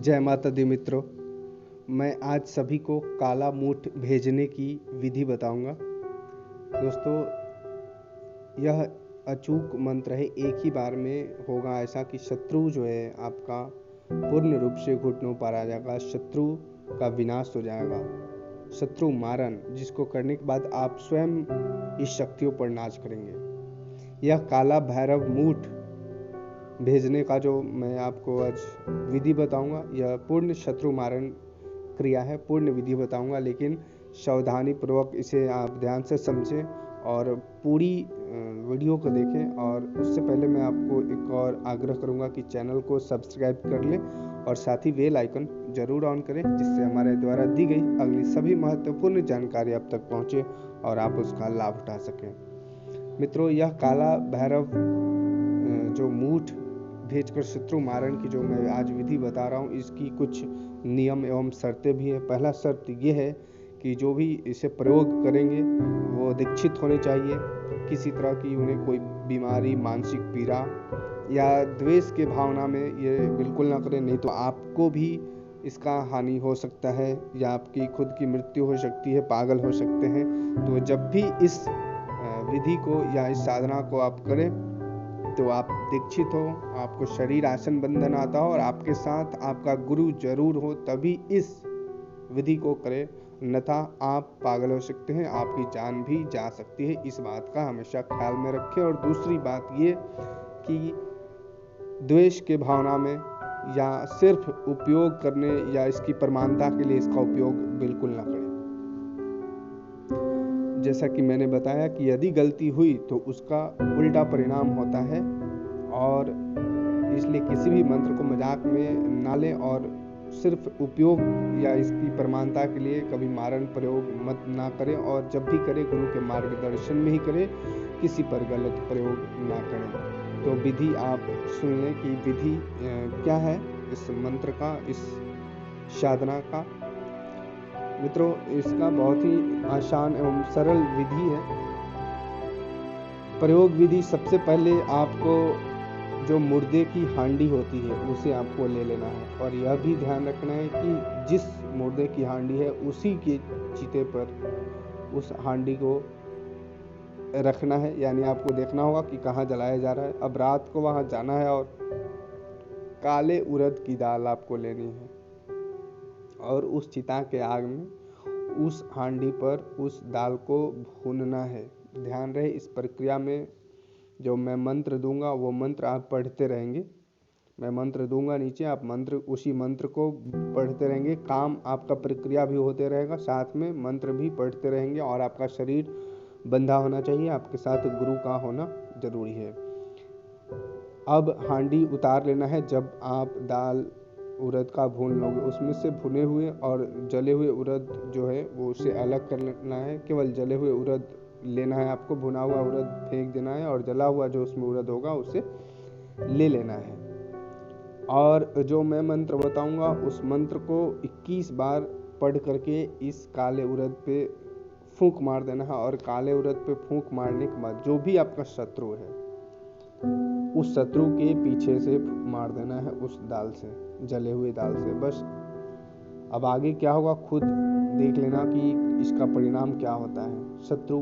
जय माता दी मित्रों। मैं आज सभी को काला मूठ भेजने की विधि बताऊंगा। दोस्तों, यह अचूक मंत्र है। एक ही बार में होगा ऐसा कि शत्रु जो है आपका पूर्ण रूप से घुटनों पर आ जाएगा, शत्रु का विनाश हो जाएगा, शत्रु मारन, जिसको करने के बाद आप स्वयं इस शक्तियों पर नाच करेंगे। यह काला भैरव मूठ भेजने का जो मैं आपको आज विधि बताऊंगा, यह पूर्ण शत्रु मारण क्रिया है, पूर्ण विधि बताऊंगा, लेकिन सावधानी पूर्वक इसे आप ध्यान से समझें और पूरी वीडियो को देखें। और उससे पहले मैं आपको एक और आग्रह करूंगा कि चैनल को सब्सक्राइब कर लें और साथ ही बेल आइकन जरूर ऑन करें, जिससे हमारे द्वारा दी गई अगली सभी महत्वपूर्ण जानकारी आप तक पहुंचे और आप उसका लाभ उठा सकें। मित्रों, यह काला भैरव जो मूठ भेजकर शत्रु मारण की जो मैं आज विधि बता रहा हूँ, इसकी कुछ नियम एवं शर्तें भी है। पहला शर्त ये है कि जो भी इसे प्रयोग करेंगे वो दीक्षित होने चाहिए। किसी तरह की उन्हें कोई बीमारी, मानसिक पीड़ा या द्वेष के भावना में ये बिल्कुल ना करें, नहीं तो आपको भी इसका हानि हो सकता है या आपकी खुद की मृत्यु हो सकती है, पागल हो सकते हैं। तो जब भी इस विधि को या इस साधना को आप करें तो आप दीक्षित हो, आपको शरीर आसन बंधन आता हो और आपके साथ आपका गुरु जरूर हो, तभी इस विधि को करें, अन्यथा आप पागल हो सकते हैं, आपकी जान भी जा सकती है। इस बात का हमेशा ख्याल में रखें। और दूसरी बात ये कि द्वेष के भावना में या सिर्फ उपयोग करने या इसकी प्रमाणता के लिए इसका उपयोग बिल्कुल ना करें। जैसा कि मैंने बताया कि यदि गलती हुई तो उसका उल्टा परिणाम होता है, और इसलिए किसी भी मंत्र को मजाक में ना लें और सिर्फ उपयोग या इसकी प्रमाणता के लिए कभी मारण प्रयोग मत ना करें, और जब भी करें गुरु के मार्गदर्शन में ही करें, किसी पर गलत प्रयोग ना करें। तो विधि आप सुन लें कि विधि क्या है इस मंत्र का, इस साधना का। मित्रों, इसका बहुत ही आसान एवं सरल विधि है। प्रयोग विधि, सबसे पहले आपको जो मुर्दे की हांडी होती है उसे आपको ले लेना है, और यह भी ध्यान रखना है कि जिस मुर्दे की हांडी है उसी के चिते पर उस हांडी को रखना है। यानी आपको देखना होगा कि कहाँ जलाया जा रहा है। अब रात को वहाँ जाना है और काले उड़द की दाल आपको लेनी है और उस चिता के आग में उस हांडी पर उस दाल को भूनना है। ध्यान रहे, इस प्रक्रिया में जो मैं मंत्र दूंगा वो मंत्र आप पढ़ते रहेंगे। मैं मंत्र दूंगा नीचे, आप मंत्र उसी मंत्र को पढ़ते रहेंगे। काम आपका प्रक्रिया भी होते रहेगा, साथ में मंत्र भी पढ़ते रहेंगे, और आपका शरीर बंधा होना चाहिए, आपके साथ गुरु का होना जरूरी है। अब हांडी उतार लेना है। जब आप दाल उड़द का भून लोगे, उसमें से भुने हुए और जले हुए उड़द जो है वो उसे अलग कर लेना है। केवल जले हुए उड़द लेना है आपको, भुना हुआ उड़द फेंक देना है, और जला हुआ जो उसमें उड़द होगा उसे ले लेना है। और जो मैं मंत्र बताऊंगा उस मंत्र को 21 बार पढ़ करके इस काले उड़द पे फूंक मार देना है। और काले उड़द पे फूंक मारने के बाद जो भी आपका शत्रु है उस शत्रु के पीछे से मार देना है, उस दाल से, जले हुए दाल से। बस अब आगे क्या होगा खुद देख लेना कि इसका परिणाम क्या होता है। शत्रु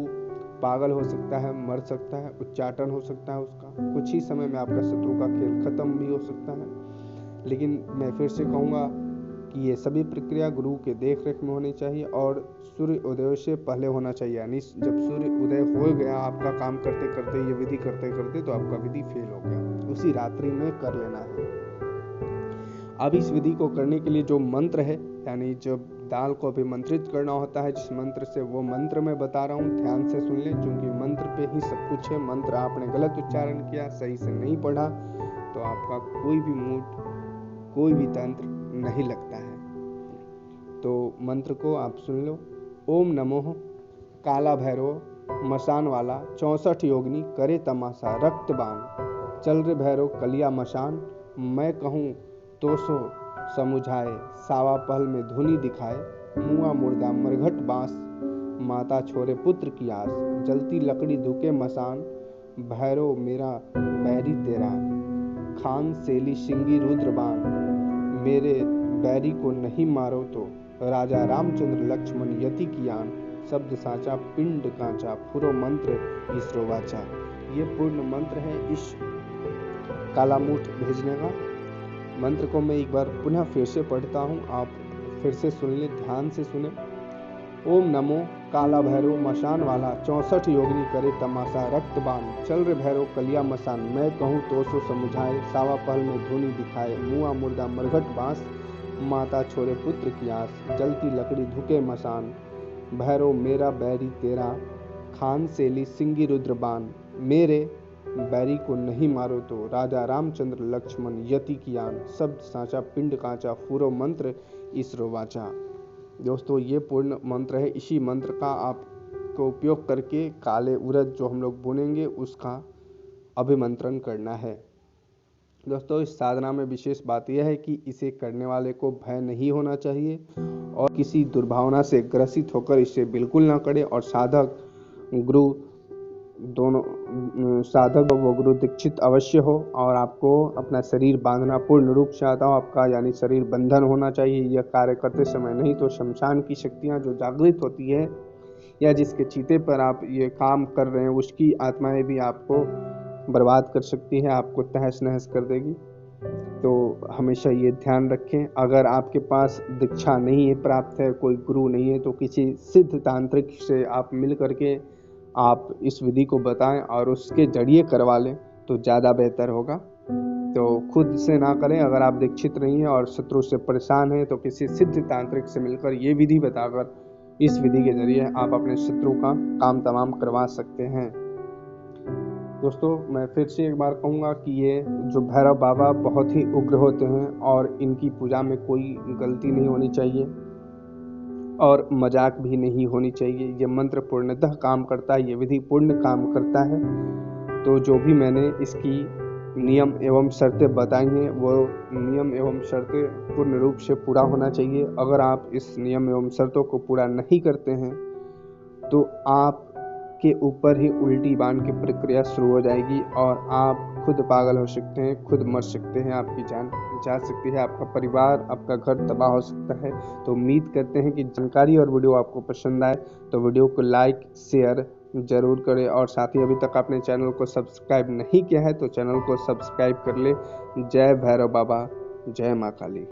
पागल हो सकता है, मर सकता है, उच्चाटन हो सकता है उसका, कुछ ही समय में आपका शत्रु का खेल खत्म भी हो सकता है। लेकिन मैं फिर से कहूँगा कि ये सभी प्रक्रिया गुरु के देख रेख में होनी चाहिए और सूर्य उदय से पहले होना चाहिए। यानी जब सूर्य उदय हो गया आपका काम करते करते, ये विधि करते करते, तो आपका विधि फेल हो गया, उसी रात्रि में कर लेना है। अब इस विधि को करने के लिए जो मंत्र है, यानी जब दाल को अभिमंत्रित करना होता है जिस मंत्र से, वो मंत्र मैं बता रहा हूँ, ध्यान से सुन लें, क्योंकि मंत्र पे ही सब कुछ है। मंत्र आपने गलत उच्चारण किया, सही से नहीं पढ़ा, तो आपका कोई भी मूठ, कोई भी तंत्र नहीं लगता है। तो मंत्र को आप सुन लो। ओम नमो काला भैरव मसान वाला 64 योगिनी करे तमाशा रक्तबान, चल रे भैरव कलिया मशान, मैं कहूँ तो सो समुझाए, सावा पहल में धुनी दिखाए, मुआ मुर्दा मरघट बांस, माता छोरे पुत्र की आस, जलती लकड़ी धुके मसान, भैरव मेरा बैरी तेरा, खान सेली सिंगी रुद्रबान, मेरे बैरी को नहीं मारो तो, राजा रामचंद्र लक्ष्मण यति कियान, शब्द साचा पिंड कांचा, फुरो मंत्र ईसरो वाचा। ये पूर्ण मंत्र है इस कालामूठ भेजने का। मंत्र को मैं एक बार पुनः फिर से पढ़ता हूँ, आप फिर से सुन ले, ध्यान से सुने। ओम नमो काला भैरव मशान वाला, 64 योगिनी करे तमाशा रक्तबान, चल रे भैरव कलिया मसान, मैं कहूँ तो सो समुझाए, सावा पहल में धुनी दिखाए, मुआ मुर्दा मरघट बांस, माता छोड़े पुत्र की आस, जलती लकड़ी धुके मसान, भैरव मेरा बैरी तेरा, खान सेली सिंगी रुद्र बान, मेरे बैरी को नहीं मारो तो, राजा रामचंद्र लक्ष्मण यति कियान, शब्द साचा पिंड कांचा, फूरो मंत्र ईसरो वाचा। दोस्तों ये पूर्ण मंत्र है। इसी मंत्र का आपको उपयोग करके काले उड़द जो हम लोग बुनेंगे उसका अभिमंत्रण करना है। दोस्तों इस साधना में विशेष बात यह है कि इसे करने वाले को भय नहीं होना चाहिए और किसी दुर्भावना से ग्रसित होकर इसे बिल्कुल ना करे, और साधक गुरु दोनों साधक व गुरु दीक्षित अवश्य हो, और आपको अपना शरीर बांधना पूर्ण रूप से आता हो, आपका यानी शरीर बंधन होना चाहिए। यह कार्य करते समय नहीं तो शमशान की शक्तियां जो जागृत होती है या जिसके चीते पर आप ये काम कर रहे हैं उसकी आत्माएं भी आपको बर्बाद कर सकती है, आपको तहस नहस कर देगी। तो हमेशा ये ध्यान रखें। अगर आपके पास दीक्षा नहीं है, प्राप्त है, कोई गुरु नहीं है, तो किसी सिद्ध तांत्रिक से आप मिल करके आप इस विधि को बताएं और उसके जरिए करवा लें तो ज़्यादा बेहतर होगा। तो खुद से ना करें। अगर आप दीक्षित नहीं हैं और शत्रु से परेशान हैं तो किसी सिद्ध तांत्रिक से मिलकर ये विधि बताकर इस विधि के जरिए आप अपने शत्रु का काम तमाम करवा सकते हैं। दोस्तों मैं फिर से एक बार कहूँगा कि ये जो भैरव बाबा बहुत ही उग्र होते हैं और इनकी पूजा में कोई गलती नहीं होनी चाहिए और मजाक भी नहीं होनी चाहिए। ये मंत्र पूर्णतः काम करता है, ये विधि पूर्ण काम करता है। तो जो भी मैंने इसकी नियम एवं शर्तें बताई हैं वो नियम एवं शर्तें पूर्ण रूप से पूरा होना चाहिए। अगर आप इस नियम एवं शर्तों को पूरा नहीं करते हैं तो आपके ऊपर ही उल्टी बाण की प्रक्रिया शुरू हो जाएगी और आप खुद पागल हो सकते हैं, खुद मर सकते हैं, आपकी जान जा सकती है, आपका परिवार, आपका घर तबाह हो सकता है। तो उम्मीद करते हैं कि जानकारी और वीडियो आपको पसंद आए तो वीडियो को लाइक शेयर जरूर करें और साथ ही अभी तक आपने चैनल को सब्सक्राइब नहीं किया है तो चैनल को सब्सक्राइब कर ले। जय भैरव बाबा, जय माँ काली।